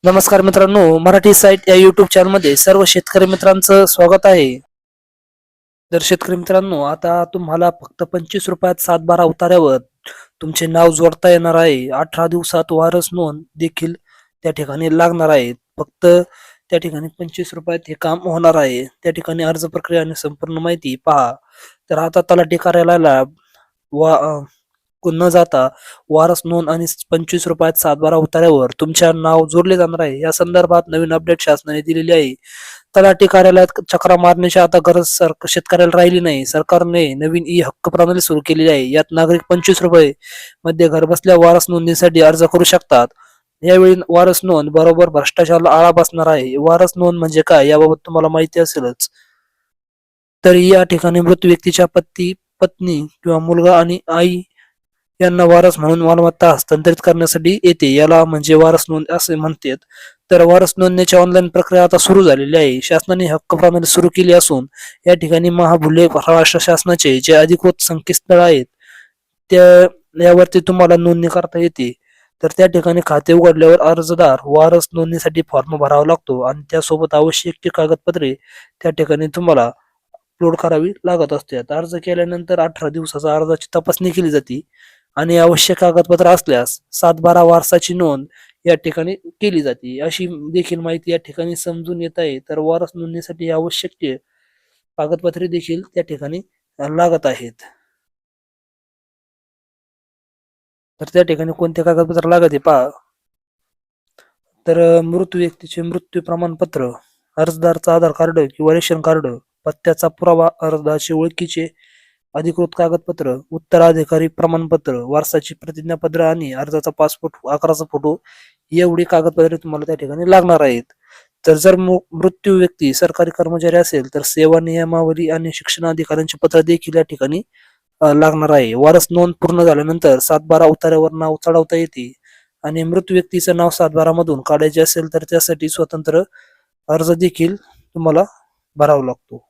नमस्कार मित्रांनो, मराठी साईट या युट्यूब चॅनल मध्ये सर्व शेतकरी मित्रांचं स्वागत आहे. तर शेतकरी मित्रांनो, आता तुम्हाला फक्त 25 रुपयात 7-12 उतार्यावर तुमचे नाव जोडता येणार आहे. 18 दिवसात वारस नोंद देखील त्या ठिकाणी लागणार आहे. फक्त त्या ठिकाणी 25 रुपयात हे काम होणार आहे. त्या ठिकाणी अर्ज प्रक्रिया आणि संपूर्ण माहिती पहा. तर आता तलाठी कार्यालयाला वा न जाता वारस नोंद आणि 25 रुपयात 7-12 उतार्यावर तुमच्या नाव जोडले जाणार आहे. या संदर्भात नवीन अपडेट शासनाने दिलेली आहे. तलाठी कार्यालयात चक्रा मारण्याची आता गरज शेतकऱ्याला राहिली नाही. सरकारने नवीन ई हक्क प्रणाली सुरू केलेली आहे. यात नागरिक 25 रुपये मध्ये घरबसल्या वारस नोंदणीसाठी अर्ज करू शकतात. यावेळी वारस नोंद बरोबर भ्रष्टाचाराला आळा बसणार आहे. वारस नोंद म्हणजे काय याबाबत तुम्हाला माहिती असेलच. तर या ठिकाणी मृत व्यक्तीच्या पत्नी किंवा मुलगा आणि आई यांना वारस म्हणून मालमत्ता हस्तांतरित करण्यासाठी येते. याला म्हणजे वारस नोंद असे म्हणतात. तर वारस नोंदणीची ऑनलाईन प्रक्रिया आता सुरू झालेली आहे. शासनाने हक्क प्रणाली सुरू केली असून या ठिकाणी महाबुले महाराष्ट्र शासनाचे जे अधिकृत संकेतस्थळ आहेत त्या यावरती तुम्हाला नोंदणी करता येते. तर त्या ठिकाणी खाते उघडल्यावर अर्जदार वारस नोंदणीसाठी फॉर्म भरावा लागतो आणि त्यासोबत आवश्यक ती कागदपत्रे त्या ठिकाणी तुम्हाला अपलोड करावी लागत असतात. अर्ज केल्यानंतर 18 दिवसाचा अर्जाची तपासणी केली जाते आणि आवश्यक कागदपत्र असल्यास 7-12 वारसाची नोंद या ठिकाणी केली जाते. अशी देखील माहिती या ठिकाणी समजून येत आहे. तर वारस नोंदणीसाठी आवश्यक ते कागदपत्रे देखील त्या ठिकाणी लागत आहेत. तर त्या ठिकाणी कोणते कागदपत्र लागत आहे पहा. तर मृत व्यक्तीचे मृत्यू प्रमाणपत्र, अर्जदारचा आधार कार्ड किंवा रेशन कार्ड, पत्त्याचा पुरावा, अर्जदाराचे ओळखीचे अधिकृत कागदपत्र, उत्तराधिकारी प्रमाणपत्र, वारसाची प्रतिज्ञापत्र आणि अर्जाचा पासपोर्ट आकाराचा फोटो एवढी कागदपत्रे तुम्हाला त्या ठिकाणी लागणार आहेत. तर जर मृत्यू व्यक्ती सरकारी कर्मचारी असेल तर सेवा नियमावली आणि शिक्षण अधिकाऱ्यांचे पत्र देखील या ठिकाणी लागणार आहे. वारस नोंद पूर्ण झाल्यानंतर 7-12 उतार्यावर नाव चढवता येते आणि मृत व्यक्तीचं नाव 7-12 मधून काढायचे असेल तर त्यासाठी स्वतंत्र अर्ज देखील तुम्हाला भरावा लागतो.